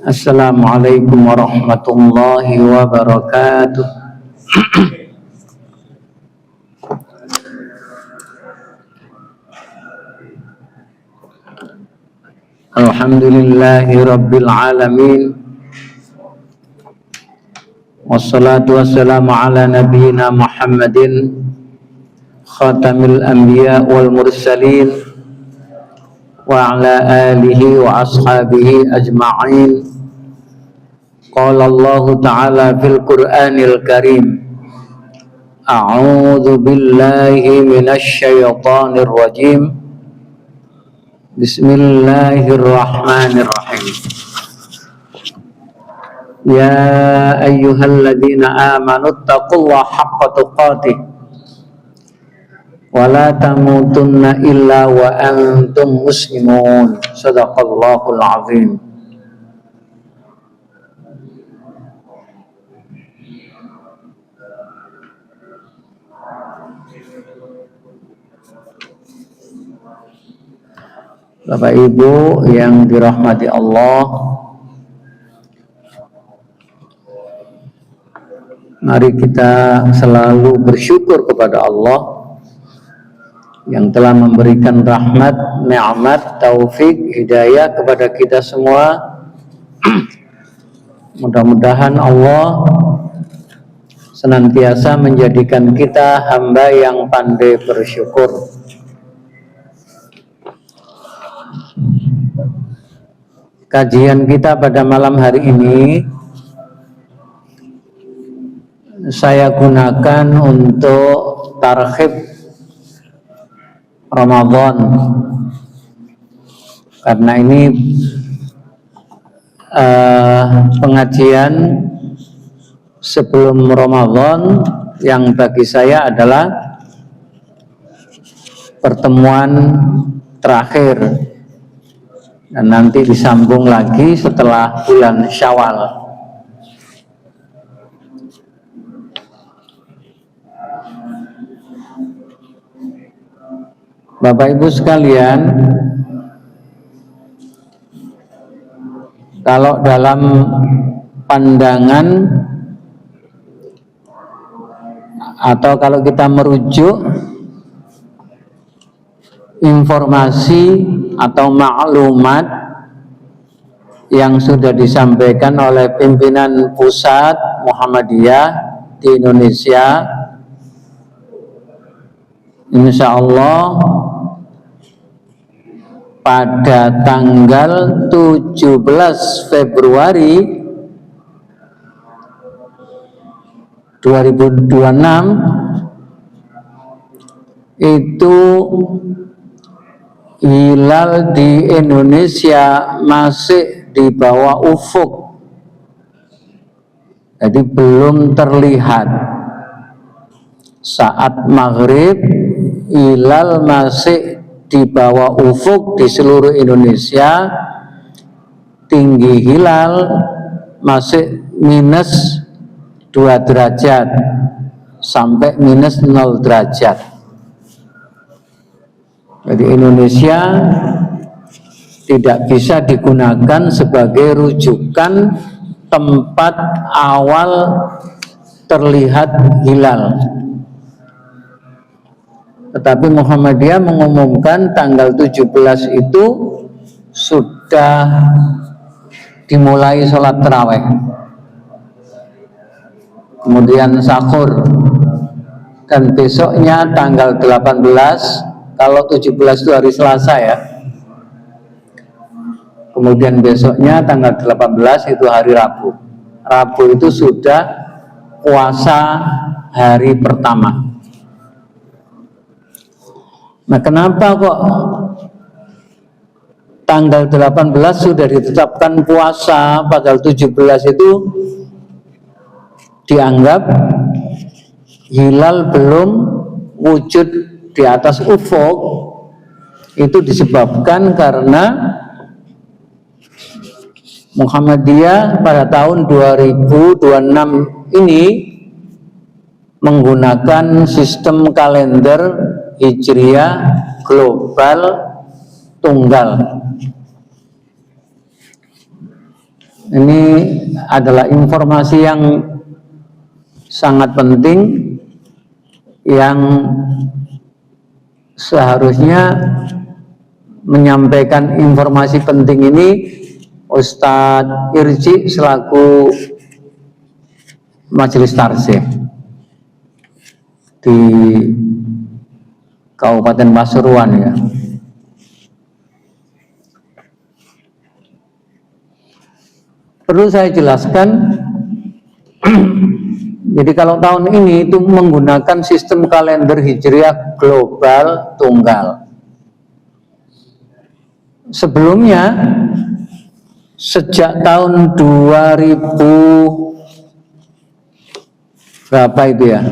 Assalamualaikum warahmatullahi wabarakatuh. Alhamdulillahi rabbil alamin. Wassalatu wassalamu ala nabiyyina Muhammadin khatamil anbiya wal mursalin wa ala alihi wa ashabihi ajma'in. Qala Allah Ta'ala fil Qur'anil Karim, A'udzu billahi minasy syaithanir rajim. Bismillahirrahmanirrahim. Ya ayyuhalladzina amanu taqullaha haqqa tuqatih wa la tamutunna illa wa antum muslimun. Shadaqallahul azim. Bapak Ibu yang dirahmati Allah, mari kita selalu bersyukur kepada Allah yang telah memberikan rahmat, nikmat, taufik, hidayah kepada kita semua. Mudah-mudahan Allah senantiasa menjadikan kita hamba yang pandai bersyukur. Kajian kita pada malam hari ini saya gunakan untuk targhib Ramadan, karena ini pengajian sebelum Ramadan yang bagi saya adalah pertemuan terakhir, dan nanti disambung lagi setelah bulan Syawal. Bapak Ibu sekalian, kalau dalam pandangan atau kalau kita merujuk informasi atau maklumat yang sudah disampaikan oleh pimpinan pusat Muhammadiyah di Indonesia, insya Allah pada tanggal 17 Februari 2026 itu hilal di Indonesia masih di bawah ufuk, jadi belum terlihat. Saat maghrib hilal masih di bawah ufuk di seluruh Indonesia. Tinggi hilal masih minus 2 derajat sampai minus 0 derajat. Jadi Indonesia tidak bisa digunakan sebagai rujukan tempat awal terlihat hilal. Tetapi Muhammadiyah mengumumkan tanggal 17 itu sudah dimulai sholat tarawih, kemudian sahur, dan besoknya tanggal 18. Kalau 17 itu hari Selasa ya. Kemudian besoknya tanggal 18 itu hari Rabu. Rabu itu sudah puasa hari pertama. Nah, kenapa kok tanggal 18 sudah ditetapkan puasa, padahal 17 itu dianggap hilal belum wujud di atas ufuk? Itu disebabkan karena Muhammadiyah pada tahun 2026 ini menggunakan sistem kalender Hijriah global tunggal. Ini adalah informasi yang sangat penting yang seharusnya menyampaikan informasi penting ini Ustadz Irji selaku Majelis Tarzih di Kabupaten Pasuruan ya. Perlu saya jelaskan, jadi kalau tahun ini itu menggunakan sistem kalender Hijriah global tunggal. Sebelumnya sejak tahun 2000 berapa itu ya?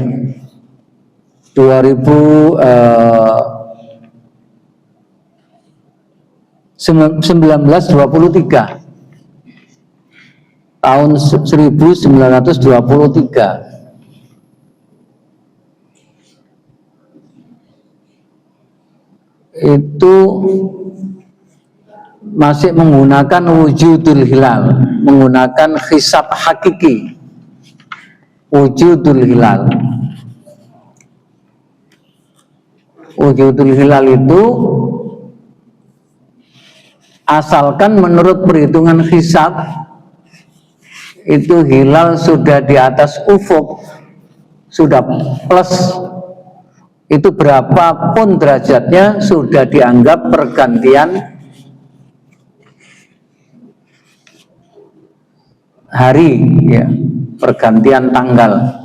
1923. Tahun 1923 itu masih menggunakan wujudul hilal, menggunakan hisab hakiki wujudul hilal. Wujudul hilal itu asalkan menurut perhitungan hisab itu hilal sudah di atas ufuk, sudah plus, itu berapapun derajatnya sudah dianggap pergantian hari ya, pergantian tanggal.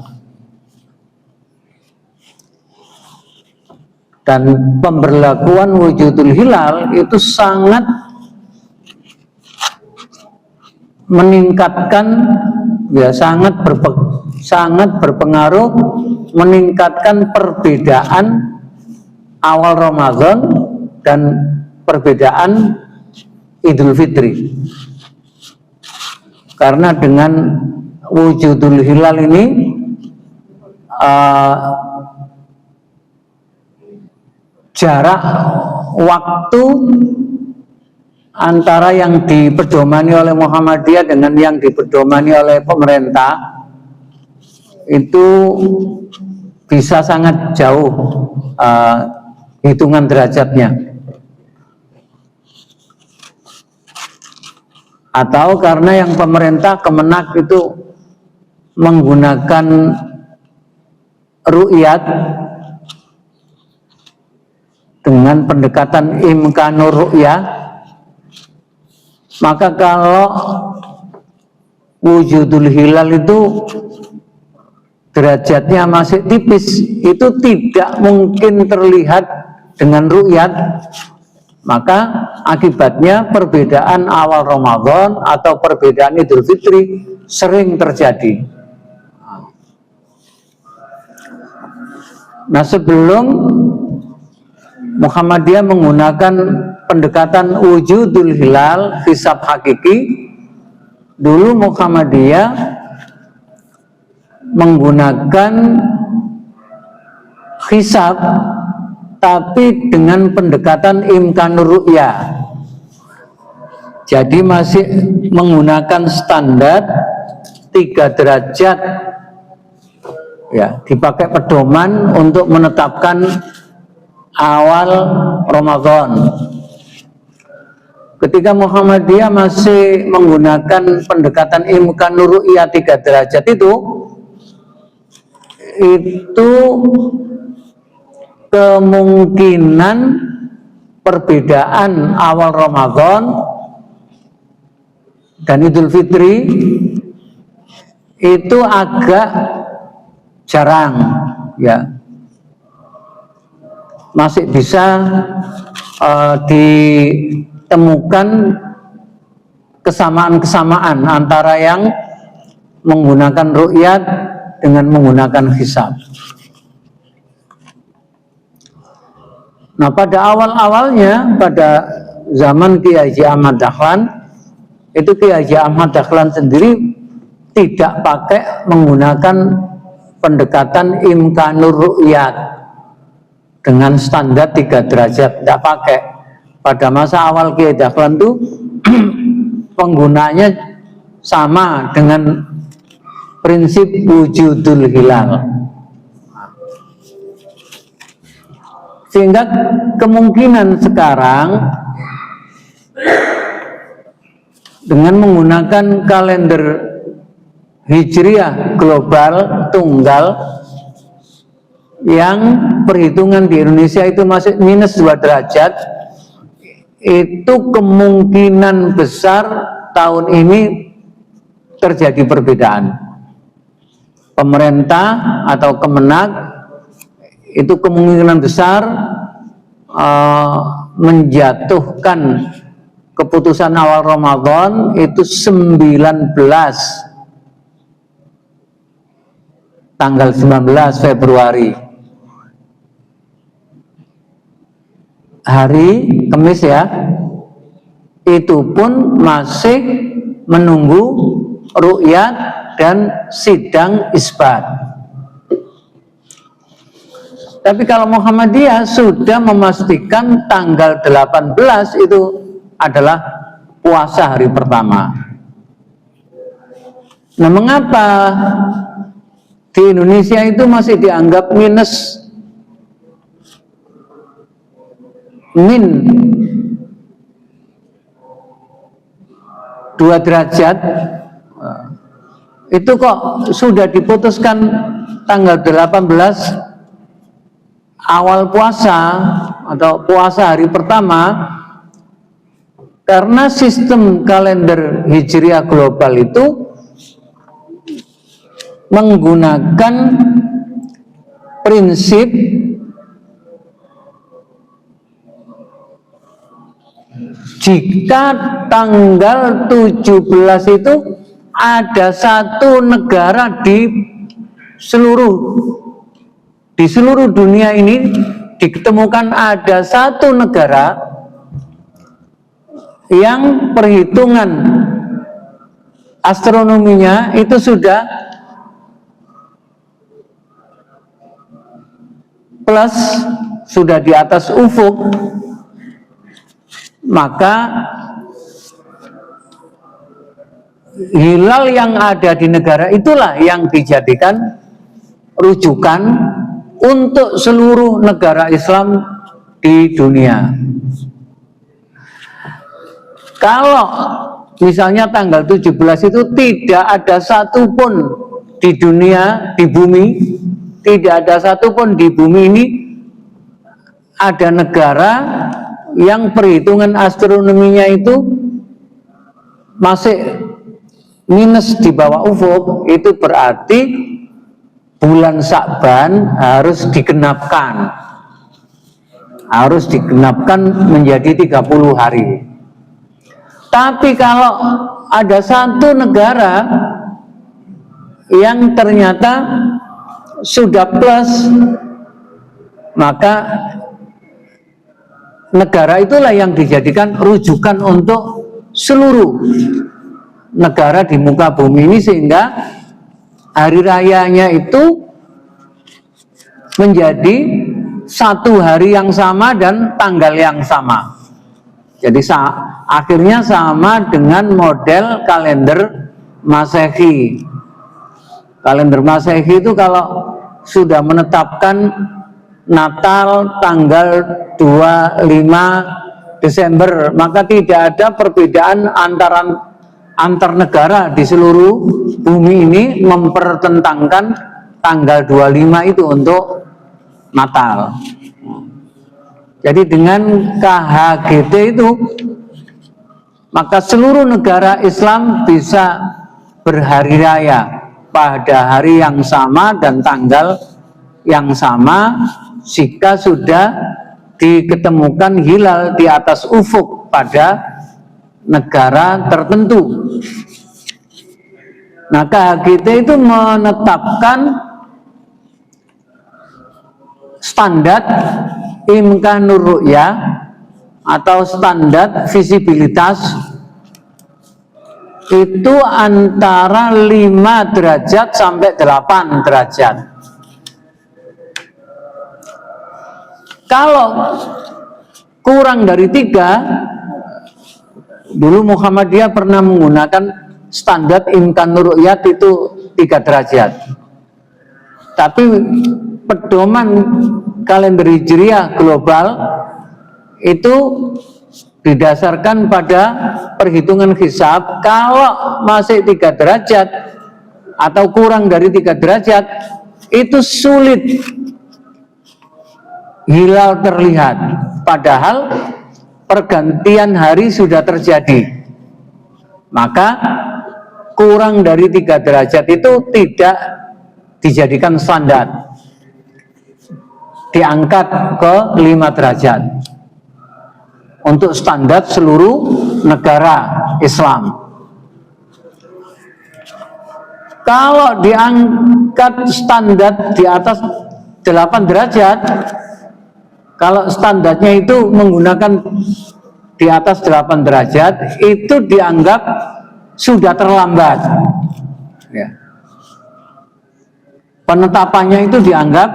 Dan pemberlakuan wujudul hilal itu sangat meningkatkan ya, sangat berpengaruh meningkatkan perbedaan awal Ramadan dan perbedaan Idul Fitri. Karena dengan wujudul hilal ini jarak waktu antara yang dipedomani oleh Muhammadiyah dengan yang dipedomani oleh pemerintah itu bisa sangat jauh hitungan derajatnya. Atau karena yang pemerintah Kemenak itu menggunakan ru'yat dengan pendekatan imkanur ru'yah, maka kalau wujudul hilal itu derajatnya masih tipis, itu tidak mungkin terlihat dengan ru'yat, maka akibatnya perbedaan awal Ramadan atau perbedaan Idul Fitri sering terjadi. Nah, sebelum Muhammadiyah menggunakan pendekatan wujudul hilal, hisab hakiki, dulu Muhammadiyah menggunakan hisab tapi dengan pendekatan imkanur ru'yah. Jadi masih menggunakan standar 3 derajat ya, dipakai pedoman untuk menetapkan awal Ramadan. Ketika Muhammadiyah masih menggunakan pendekatan imkanur ru'yah 3 derajat itu kemungkinan perbedaan awal Ramadan dan Idul Fitri itu agak jarang ya, masih bisa ditemukan kesamaan-kesamaan antara yang menggunakan ru'yat dengan menggunakan hisab. Nah, pada awal-awalnya, pada zaman Kiai Haji Ahmad Dahlan, itu Kiai Haji Ahmad Dahlan sendiri tidak pakai menggunakan pendekatan imkanur ru'yat dengan standar 3 derajat, tidak pakai. Pada masa awal Kiai Dahlan itu penggunaannya sama dengan prinsip wujudul hilal, sehingga kemungkinan sekarang dengan menggunakan kalender Hijriah global tunggal yang perhitungan di Indonesia itu masih minus 2 derajat, itu kemungkinan besar tahun ini terjadi perbedaan. Pemerintah atau Kemenak itu kemungkinan besar menjatuhkan keputusan awal Ramadan itu 19 tanggal 19 Februari, hari Kamis ya, itu pun masih menunggu ru'yat dan sidang isbat. Tapi kalau Muhammadiyah sudah memastikan tanggal 18 itu adalah puasa hari pertama. Nah, mengapa di Indonesia itu masih dianggap min 2 derajat? Itu kok sudah diputuskan tanggal 18 awal puasa atau puasa hari pertama, karena sistem kalender Hijriah global itu menggunakan prinsip jika tanggal 17 itu ada satu negara di seluruh dunia ini ditemukan ada satu negara yang perhitungan astronominya itu sudah plus, sudah di atas ufuk, maka hilal yang ada di negara itulah yang dijadikan rujukan untuk seluruh negara Islam di dunia. Kalau misalnya tanggal 17 itu tidak ada satupun di dunia, di bumi, tidak ada satupun di bumi ini ada negara yang perhitungan astronominya itu masih minus di bawah ufuk, itu berarti bulan Sya'ban harus digenapkan menjadi 30 hari. Tapi kalau ada satu negara yang ternyata sudah plus, maka negara itulah yang dijadikan rujukan untuk seluruh negara di muka bumi ini, sehingga hari rayanya itu menjadi satu hari yang sama dan tanggal yang sama. Jadi akhirnya sama dengan model kalender Masehi. Kalender Masehi itu kalau sudah menetapkan Natal tanggal 25 Desember, maka tidak ada perbedaan antar negara di seluruh bumi ini mempertentangkan tanggal 25 itu untuk Natal. Jadi dengan KHGT itu, maka seluruh negara Islam bisa berhari raya pada hari yang sama dan tanggal yang sama jika sudah diketemukan hilal di atas ufuk pada negara tertentu. Nah, KHGT itu menetapkan standar imkanur ru'yah atau standar visibilitas itu antara 5 derajat sampai 8 derajat. Kalau kurang dari 3, dulu Muhammadiyah pernah menggunakan standar imkanur ru'yat itu 3 derajat. Tapi pedoman kalender Hijriah global itu didasarkan pada perhitungan hisab. Kalau masih 3 derajat atau kurang dari 3 derajat, itu sulit hilal terlihat, padahal pergantian hari sudah terjadi. Maka kurang dari 3 derajat itu tidak dijadikan standar, diangkat ke 5 derajat untuk standar seluruh negara Islam. Kalau diangkat standar di atas 8 derajat, kalau standarnya itu menggunakan di atas 8 derajat, itu dianggap sudah terlambat. Ya. Penetapannya itu dianggap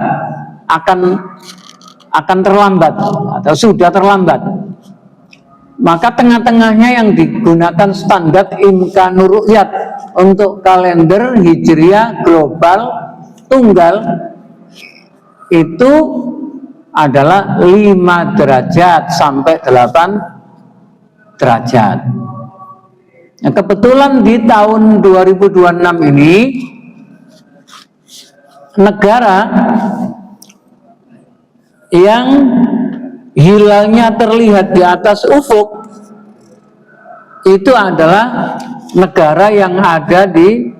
akan terlambat atau sudah terlambat. Maka tengah-tengahnya yang digunakan standar imkanur ru'yat untuk kalender Hijriah global tunggal itu adalah 5 derajat sampai 8 derajat. Nah, kebetulan di tahun 2026 ini negara yang hilalnya terlihat di atas ufuk itu adalah negara yang ada di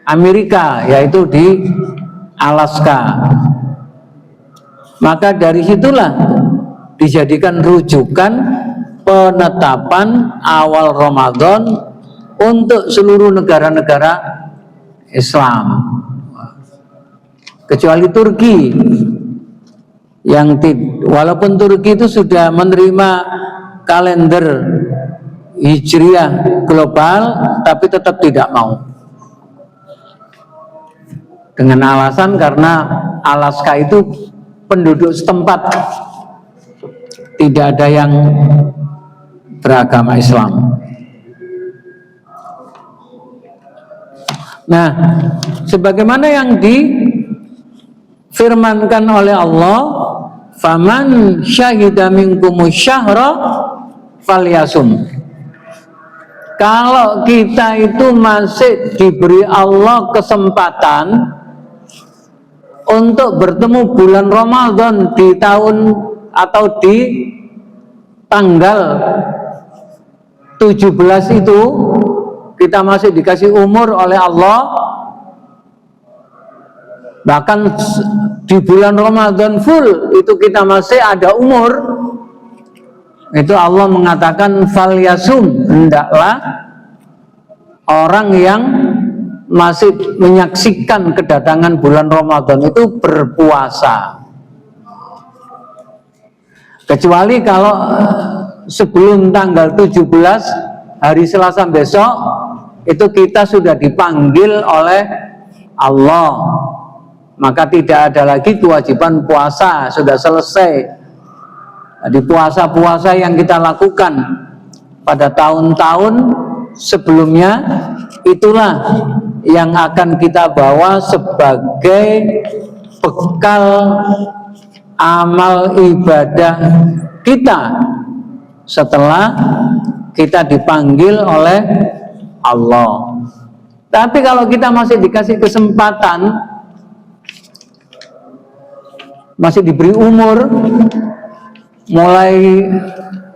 Amerika, yaitu di Alaska. Maka dari situlah dijadikan rujukan penetapan awal Ramadan untuk seluruh negara-negara Islam, kecuali Turki yang walaupun Turki itu sudah menerima kalender Hijriah global, tapi tetap tidak mau, dengan alasan karena Alaska itu penduduk setempat tidak ada yang beragama Islam. Nah, sebagaimana yang difirmankan oleh Allah, faman syahida minkumus syahra falyasum. Kalau kita itu masih diberi Allah kesempatan untuk bertemu bulan Ramadan di tahun atau di tanggal 17 itu, kita masih dikasih umur oleh Allah, bahkan di bulan Ramadan full itu kita masih ada umur, itu Allah mengatakan falyasum, hendaklah orang yang masih menyaksikan kedatangan bulan Ramadan itu berpuasa. Kecuali kalau sebelum tanggal 17 hari Selasa besok itu kita sudah dipanggil oleh Allah, maka tidak ada lagi kewajiban puasa, sudah selesai. Jadi puasa-puasa yang kita lakukan pada tahun-tahun sebelumnya itulah yang akan kita bawa sebagai bekal amal ibadah kita setelah kita dipanggil oleh Allah. Tapi kalau kita masih dikasih kesempatan, masih diberi umur, mulai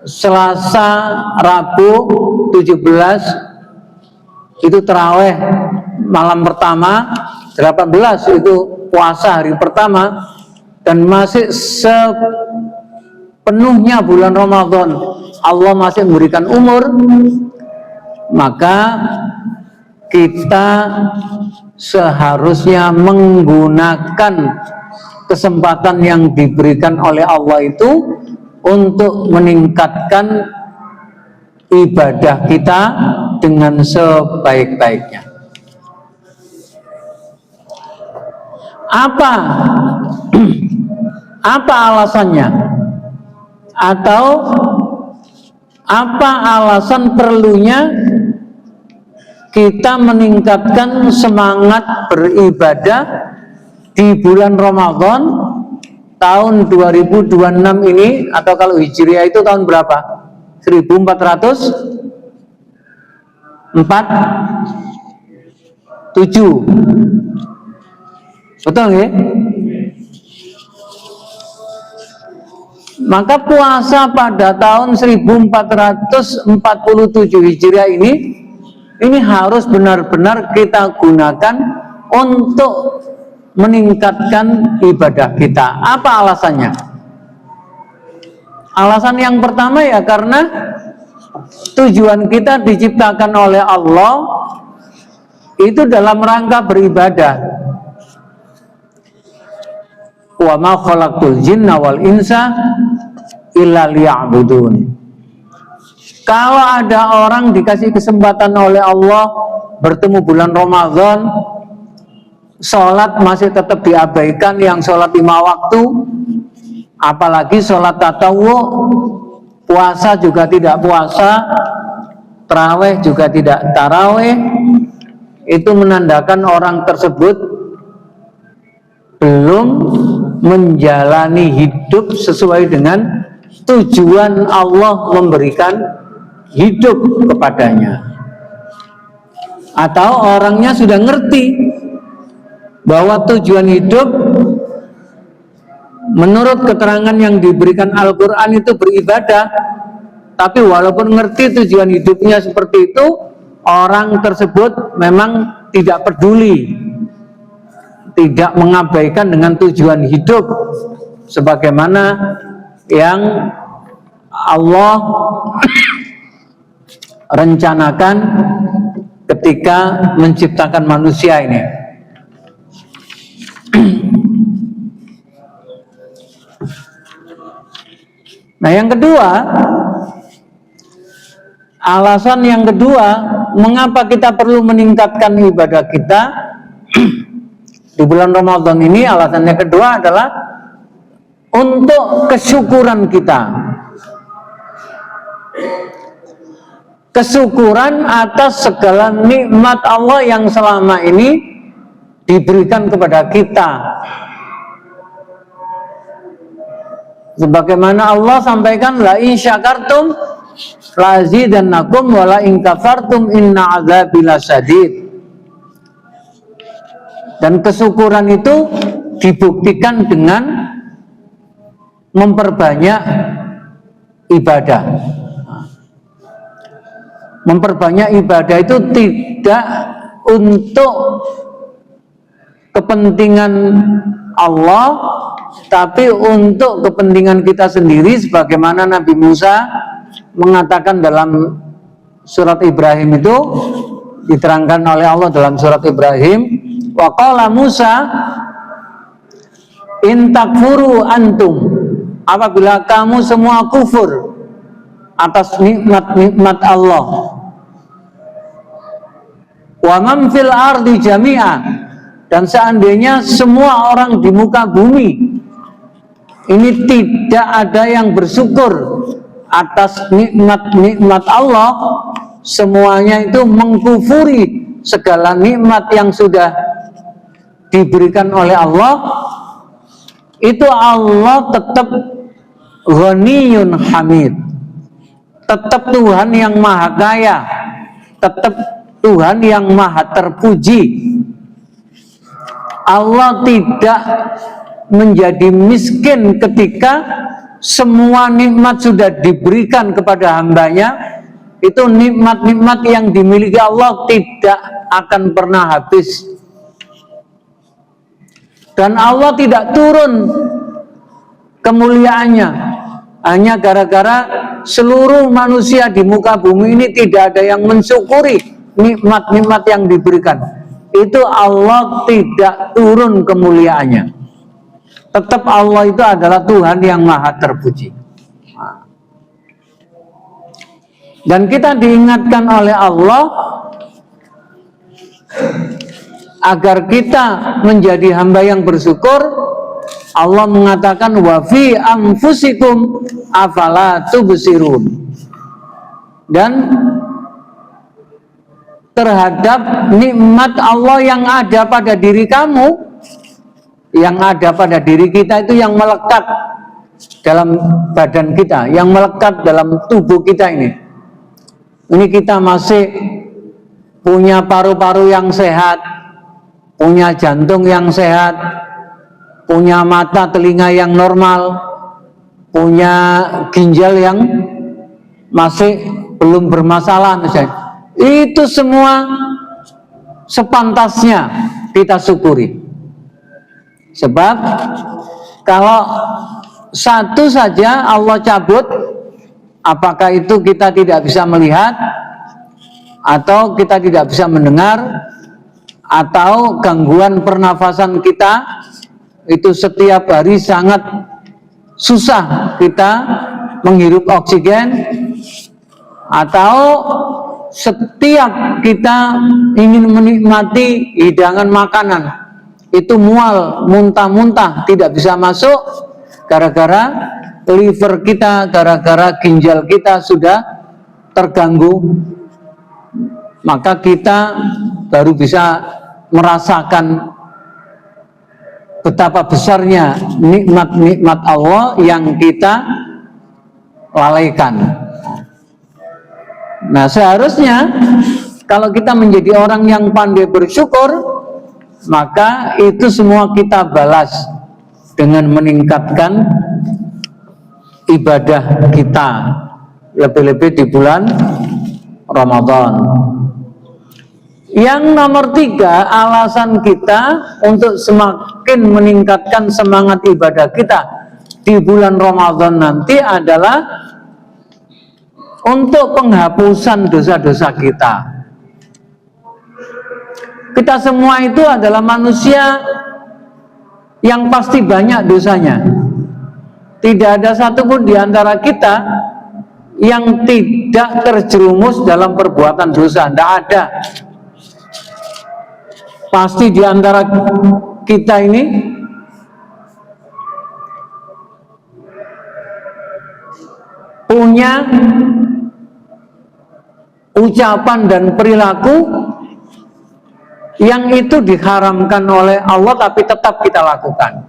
Selasa, Rabu 17 itu taraweh malam pertama, 18 itu puasa hari pertama, dan masih sepenuhnya bulan Ramadan Allah masih memberikan umur, maka kita seharusnya menggunakan kesempatan yang diberikan oleh Allah itu untuk meningkatkan ibadah kita dengan sebaik-baiknya. Apa alasannya? Atau apa alasan perlunya kita meningkatkan semangat beribadah di bulan Ramadan tahun 2026 ini, atau kalau Hijriah itu tahun berapa? 1447. Betul nggih? Maka puasa pada tahun 1447 Hijriah ini harus benar-benar kita gunakan untuk meningkatkan ibadah kita. Apa alasannya? Alasan yang pertama ya karena tujuan kita diciptakan oleh Allah itu dalam rangka beribadah. Wa ma khalaqtul jinna wal insa illa liya'budun. Kalau ada orang dikasih kesempatan oleh Allah bertemu bulan Ramadan, sholat masih tetap diabaikan, yang sholat 5 waktu, apalagi sholat tatawu, puasa juga tidak puasa, taraweh juga tidak taraweh, itu menandakan orang tersebut belum menjalani hidup sesuai dengan tujuan Allah memberikan hidup kepadanya. Atau orangnya sudah ngerti bahwa tujuan hidup menurut keterangan yang diberikan Al-Quran itu beribadah, tapi walaupun ngerti tujuan hidupnya seperti itu, orang tersebut memang tidak peduli, tidak mengabaikan dengan tujuan hidup sebagaimana yang Allah rencanakan ketika menciptakan manusia ini. Nah, yang kedua, alasan yang kedua mengapa kita perlu meningkatkan ibadah kita di bulan Ramadan ini, alasannya kedua adalah untuk kesyukuran kita. Kesyukuran atas segala nikmat Allah yang selama ini diberikan kepada kita. Sebagaimana Allah sampaikan, la in syakartum la azidannakum wa la in kafartum inna adzabi lasyadid. Dan kesyukuran itu dibuktikan dengan memperbanyak ibadah. Memperbanyak ibadah itu tidak untuk kepentingan Allah, tapi untuk kepentingan kita sendiri, sebagaimana Nabi Musa mengatakan dalam surat Ibrahim itu, diterangkan oleh Allah dalam surat Ibrahim, wa qala Musa in takfuru antum, apabila kamu semua kufur atas nikmat-nikmat Allah, wa man fil ardi jami'a, dan seandainya semua orang di muka bumi ini tidak ada yang bersyukur atas nikmat-nikmat Allah, semuanya itu mengkufuri segala nikmat yang sudah diberikan oleh Allah, itu Allah tetap ghaniyun hamid, tetap Tuhan yang maha kaya, tetap Tuhan yang maha terpuji. Allah tidak menjadi miskin ketika semua nikmat sudah diberikan kepada hambanya. Itu nikmat-nikmat yang dimiliki Allah tidak akan pernah habis. Dan Allah tidak turun kemuliaannya hanya gara-gara seluruh manusia di muka bumi ini tidak ada yang mensyukuri nikmat-nikmat yang diberikan. Itu Allah tidak turun kemuliaannya. Tetap Allah itu adalah Tuhan yang maha terpuji. Dan kita diingatkan oleh Allah agar kita menjadi hamba yang bersyukur. Allah mengatakan wa fi anfusikum afala tubsirun. Dan terhadap nikmat Allah yang ada pada diri kamu, yang ada pada diri kita itu yang melekat dalam badan kita, yang melekat dalam tubuh kita ini. Ini kita masih punya paru-paru yang sehat, punya jantung yang sehat, punya mata telinga yang normal, punya ginjal yang masih belum bermasalah misalnya. Itu semua sepantasnya kita syukuri. Sebab kalau satu saja Allah cabut, apakah itu kita tidak bisa melihat, atau kita tidak bisa mendengar, atau gangguan pernafasan kita itu setiap hari sangat susah kita menghirup oksigen, atau setiap kita ingin menikmati hidangan makanan itu mual, muntah-muntah, tidak bisa masuk gara-gara liver kita, gara-gara ginjal kita sudah terganggu. Maka kita baru bisa merasakan betapa besarnya nikmat-nikmat Allah yang kita lalaikan. Nah, seharusnya kalau kita menjadi orang yang pandai bersyukur, maka itu semua kita balas dengan meningkatkan ibadah kita, lebih-lebih di bulan Ramadan. Yang nomor 3, alasan kita untuk semakin meningkatkan semangat ibadah kita di bulan Ramadan nanti adalah untuk penghapusan dosa-dosa kita. Kita semua itu adalah manusia yang pasti banyak dosanya. Tidak ada satupun di antara kita yang tidak terjerumus dalam perbuatan dosa. Tidak ada. Pasti di antara kita ini punya ucapan dan perilaku yang itu diharamkan oleh Allah tapi tetap kita lakukan.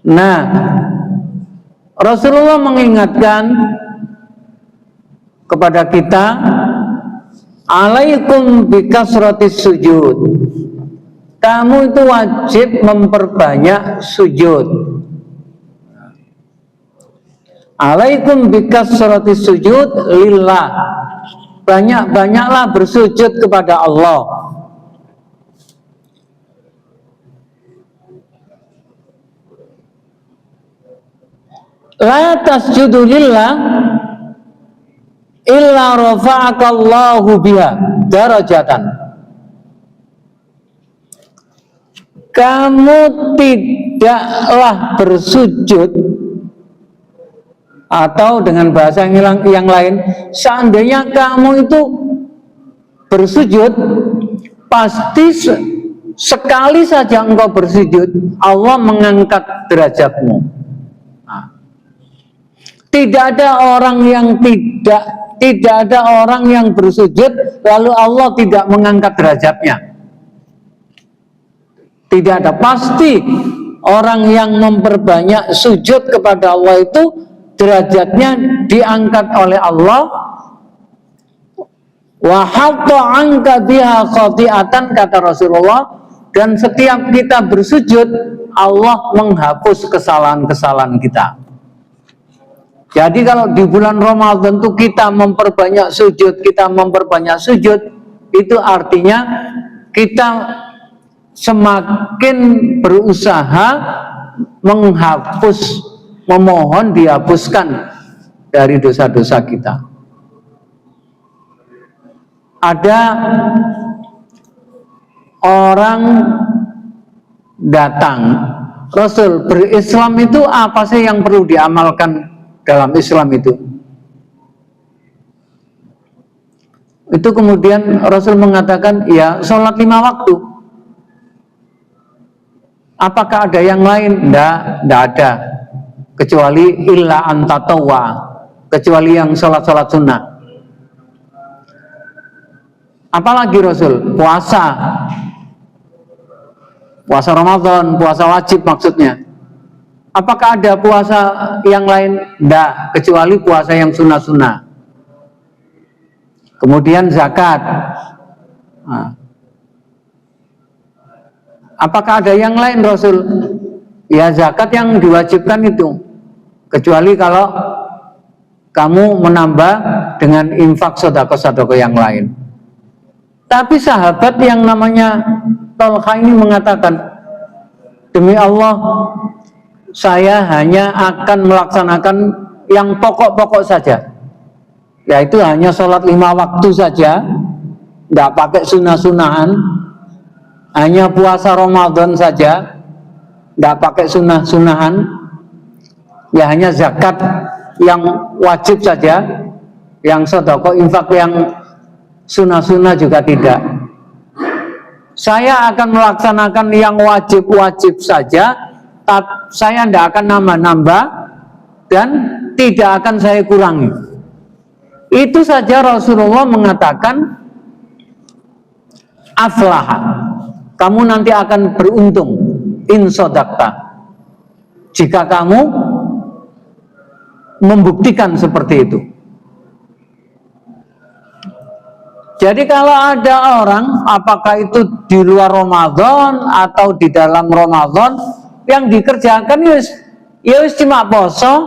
Nah, Rasulullah mengingatkan kepada kita, alaikum bikasratis sujud. Kamu itu wajib memperbanyak sujud. Alaikum bikasratis sujud lillah. Banyak-banyaklah bersujud kepada Allah. La tasjudu lillah illa rafa'akallahu biha darajatan. Kamu tidaklah bersujud, atau dengan bahasa yang lain, seandainya kamu itu bersujud, pasti sekali saja engkau bersujud, Allah mengangkat derajatmu. Tidak ada orang yang tidak ada orang yang bersujud lalu Allah tidak mengangkat derajatnya. Tidak ada. Pasti orang yang memperbanyak sujud kepada Allah itu derajatnya diangkat oleh Allah. Wa hatta anka biha khati'atan, kata Rasulullah, dan setiap kita bersujud Allah menghapus kesalahan-kesalahan kita. Jadi kalau di bulan Ramadan itu kita memperbanyak sujud, itu artinya kita semakin berusaha menghapus, memohon dihapuskan dari dosa-dosa kita. Ada orang datang, Rasul, berislam itu apa sih yang perlu diamalkan dalam Islam itu. Itu kemudian Rasul mengatakan, ya sholat 5 waktu. Apakah ada yang lain? Tidak ada. Kecuali illa antatawwa, kecuali yang sholat-sholat sunnah. Apalagi Rasul? Puasa. Puasa Ramadan, puasa wajib maksudnya. Apakah ada puasa yang lain? Tidak, kecuali puasa yang sunnah-sunnah. Kemudian zakat. Nah. Apakah ada yang lain Rasul? Ya zakat yang diwajibkan itu. Kecuali kalau kamu menambah dengan infak sedekah-sedekah yang lain. Tapi sahabat yang namanya Tolha ini mengatakan, demi Allah, saya hanya akan melaksanakan yang pokok-pokok saja, yaitu hanya sholat 5 waktu saja, tidak pakai sunnah-sunnahan, hanya puasa Ramadan saja, tidak pakai sunnah-sunnahan, ya hanya zakat yang wajib saja, yang sedekah infak yang sunnah-sunnah juga tidak. Saya akan melaksanakan yang wajib-wajib saja, saya tidak akan nambah-nambah dan tidak akan saya kurangi. Itu saja Rasulullah mengatakan, aflaha, kamu nanti akan beruntung, in sodakta, jika kamu membuktikan seperti itu. Jadi kalau ada orang, apakah itu di luar Ramadan atau di dalam Ramadan, yang dikerjakan ya cuma poso,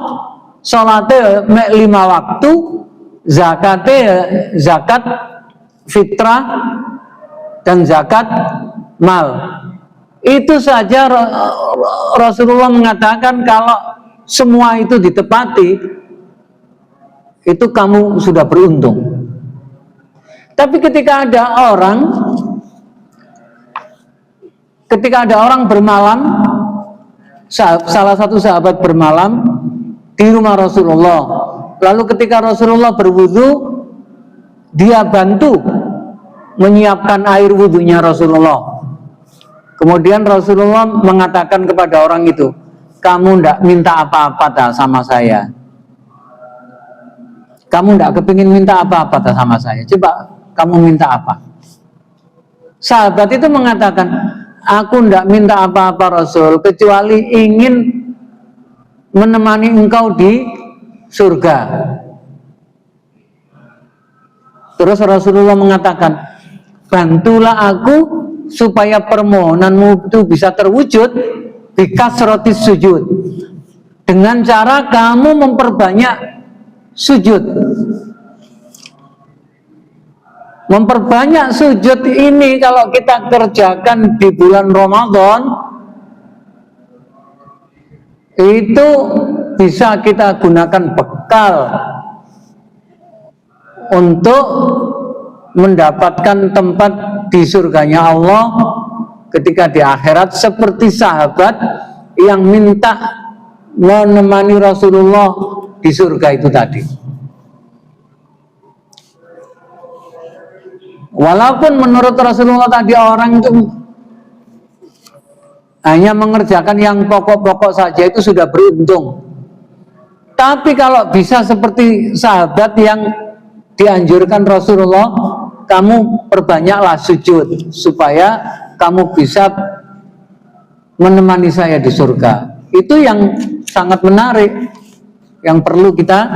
sholatnya 5 waktu, zakatnya zakat fitrah dan zakat mal. Itu saja Rasulullah mengatakan kalau semua itu ditepati, itu kamu sudah beruntung. Tapi ketika ada orang bermalam, salah satu sahabat bermalam di rumah Rasulullah, lalu ketika Rasulullah berwudu, dia bantu menyiapkan air wudunya Rasulullah. Kemudian Rasulullah mengatakan kepada orang itu, kamu tidak minta apa-apa sama saya, kamu tidak kepingin minta apa-apa sama saya, coba kamu minta apa? Sahabat itu mengatakan, aku tidak minta apa-apa Rasul, kecuali ingin menemani engkau di surga. Terus Rasulullah mengatakan, bantulah aku supaya permohonanmu itu bisa terwujud bikasrotis sujud, dengan cara kamu memperbanyak sujud. Memperbanyak sujud ini kalau kita kerjakan di bulan Ramadan, itu bisa kita gunakan bekal untuk mendapatkan tempat di surganya Allah ketika di akhirat, seperti sahabat yang minta menemani Rasulullah di surga itu tadi. Walaupun menurut Rasulullah tadi orang itu hanya mengerjakan yang pokok-pokok saja itu sudah beruntung. Tapi kalau bisa seperti sahabat yang dianjurkan Rasulullah, kamu perbanyaklah sujud supaya kamu bisa menemani saya di surga. Itu yang sangat menarik, yang perlu kita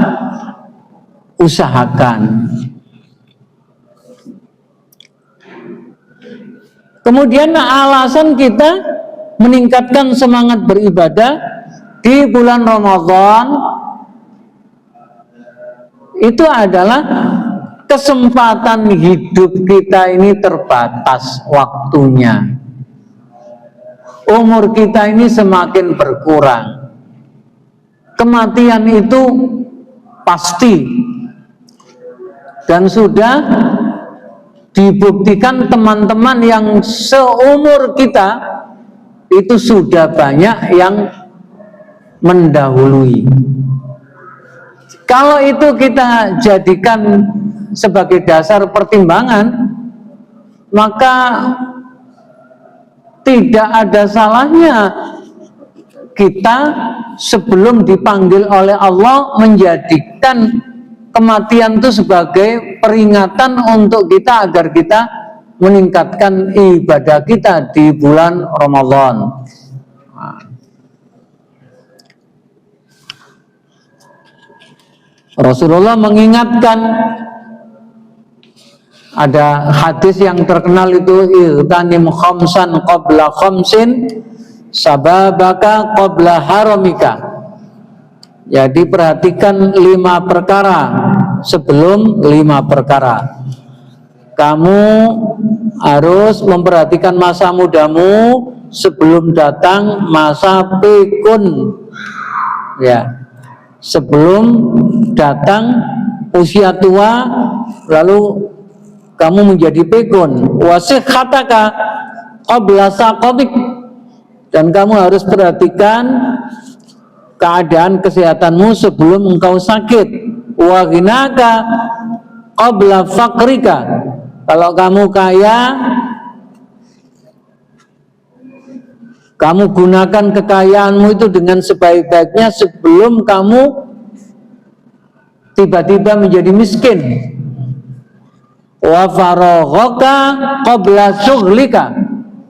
usahakan. Kemudian alasan kita meningkatkan semangat beribadah di bulan Ramadan itu adalah kesempatan hidup kita ini terbatas waktunya. Umur kita ini semakin berkurang. Kematian itu pasti. Dan sudah dibuktikan teman-teman yang seumur kita itu sudah banyak yang mendahului. Kalau itu kita jadikan sebagai dasar pertimbangan, maka tidak ada salahnya kita sebelum dipanggil oleh Allah menjadikan kematian itu sebagai peringatan untuk kita agar kita meningkatkan ibadah kita di bulan Ramadan. Rasulullah mengingatkan, ada hadis yang terkenal itu, irtanim khamsan qabla khamsin sababaka qabla haramika. Jadi perhatikan 5 perkara sebelum 5 perkara. Kamu harus memperhatikan masa mudamu sebelum datang masa pikun, ya, sebelum datang usia tua lalu kamu menjadi pikun. Wasihhataka qabla saqabik, dan kamu harus perhatikan keadaan kesehatanmu sebelum engkau sakit. Wa ghinaka qabla faqrika, kalau kamu kaya, kamu gunakan kekayaanmu itu dengan sebaik-baiknya sebelum kamu tiba-tiba menjadi miskin. Wa faraghaka qabla syughlika,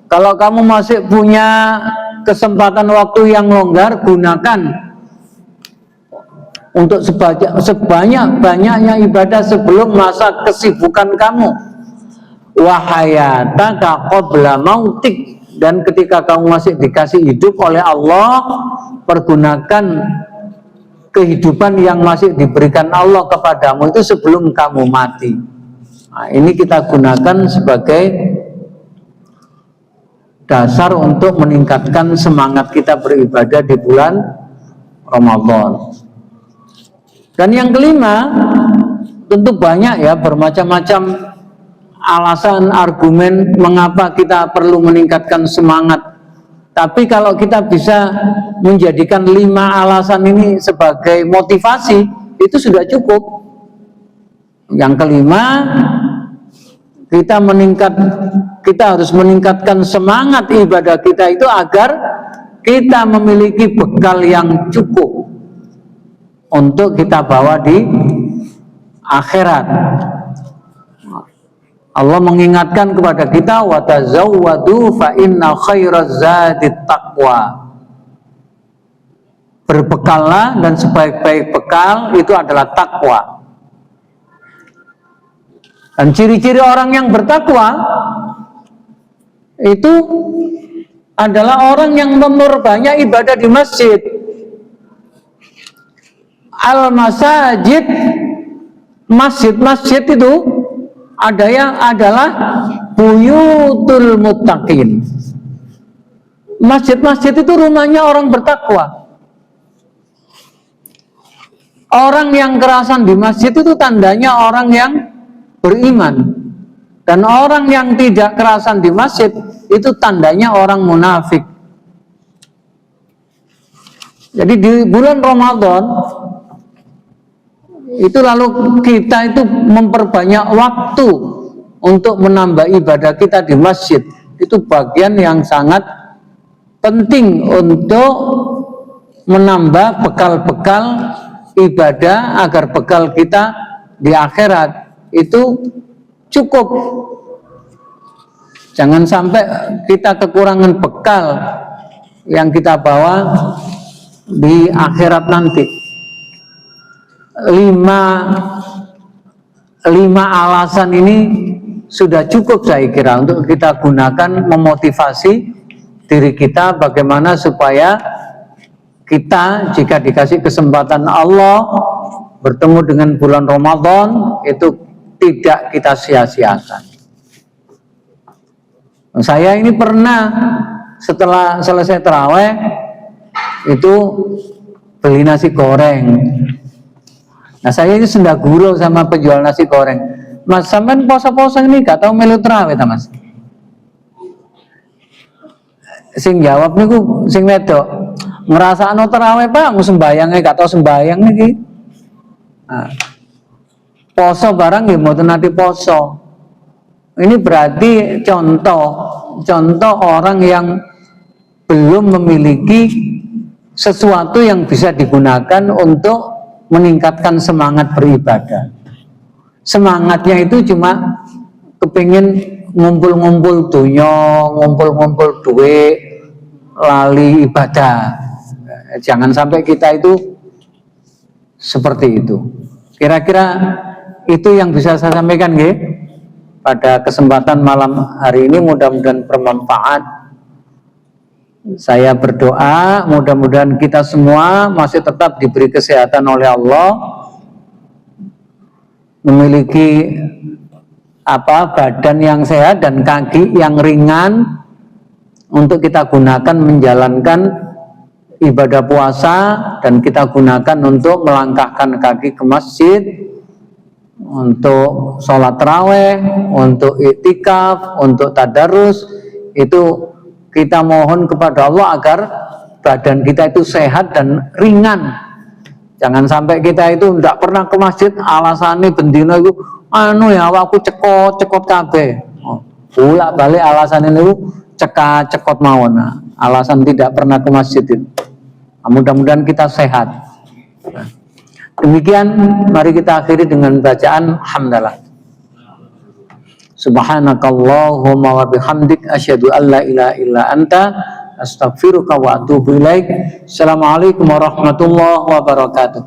kalau kamu masih punya kesempatan waktu yang longgar, gunakan untuk sebanyak-banyaknya ibadah sebelum masa kesibukan kamu. Wa hayataka qabla mautik, dan ketika kamu masih dikasih hidup oleh Allah, pergunakan kehidupan yang masih diberikan Allah kepadamu itu sebelum kamu mati. Nah, ini kita gunakan sebagai dasar untuk meningkatkan semangat kita beribadah di bulan Ramadan. Dan yang kelima, tentu banyak ya, bermacam-macam alasan, argumen mengapa kita perlu meningkatkan semangat. Tapi kalau kita bisa menjadikan 5 alasan ini sebagai motivasi, itu sudah cukup. Yang kelima, kita harus meningkatkan semangat ibadah kita itu agar kita memiliki bekal yang cukup untuk kita bawa di akhirat. Allah mengingatkan kepada kita, wa tazawwadu fa inna khairaz zadit taqwa. Berbekallah, dan sebaik-baik bekal itu adalah takwa. Dan ciri-ciri orang yang bertakwa itu adalah orang yang memperbanyak ibadah di masjid. Al-masajid, masjid-masjid itu adalah buyutul muttaqin. Masjid-masjid itu rumahnya orang bertakwa. Orang yang kerasan di masjid itu tandanya orang yang beriman, dan orang yang tidak kerasan di masjid itu tandanya orang munafik. Jadi di bulan Ramadan itu lalu kita itu memperbanyak waktu untuk menambah ibadah kita di masjid. Itu bagian yang sangat penting untuk menambah bekal-bekal ibadah agar bekal kita di akhirat itu cukup. Jangan sampai kita kekurangan bekal yang kita bawa di akhirat nanti. 5 alasan ini sudah cukup saya kira untuk kita gunakan memotivasi diri kita bagaimana supaya kita jika dikasih kesempatan Allah bertemu dengan bulan Ramadan itu tidak kita sia-siakan. Saya ini pernah setelah selesai tarawih itu beli nasi goreng. Nah, saya ini sudah gurau sama penjual nasi goreng. Mas, sampean poso-poso ini gak tahu melu tarawih ta, Mas? Sing jawab niku sing wedok. Ngrasakno tarawih, Pak, sembayangnya gak tahu sembayang niki. Nah, poso barang ya mboten nate poso. Ini berarti contoh orang yang belum memiliki sesuatu yang bisa digunakan untuk meningkatkan semangat beribadah. Semangatnya itu cuma kepingin ngumpul-ngumpul dunya, ngumpul-ngumpul duit, lali ibadah. Jangan sampai kita itu seperti itu. Kira-kira itu yang bisa saya sampaikan, nggih, pada kesempatan malam hari ini. Mudah-mudahan bermanfaat. Saya berdoa mudah-mudahan kita semua masih tetap diberi kesehatan oleh Allah, memiliki badan yang sehat dan kaki yang ringan untuk kita gunakan menjalankan ibadah puasa, dan kita gunakan untuk melangkahkan kaki ke masjid, untuk sholat taraweh, untuk iktikaf, untuk tadarus. Itu kita mohon kepada Allah agar badan kita itu sehat dan ringan. Jangan sampai kita itu tidak pernah ke masjid alasannya bendino itu aku cekot kabeh. Bolak balik alasan itu cekot mawon. Alasan tidak pernah ke masjid itu. Mudah-mudahan kita sehat. Demikian, mari kita akhiri dengan bacaan hamdalah. Subhanakallahumma wa bihamdik asyhadu an la ilaha illa anta astaghfiruka wa atubu ilaik. Assalamualaikum warahmatullahi wabarakatuh.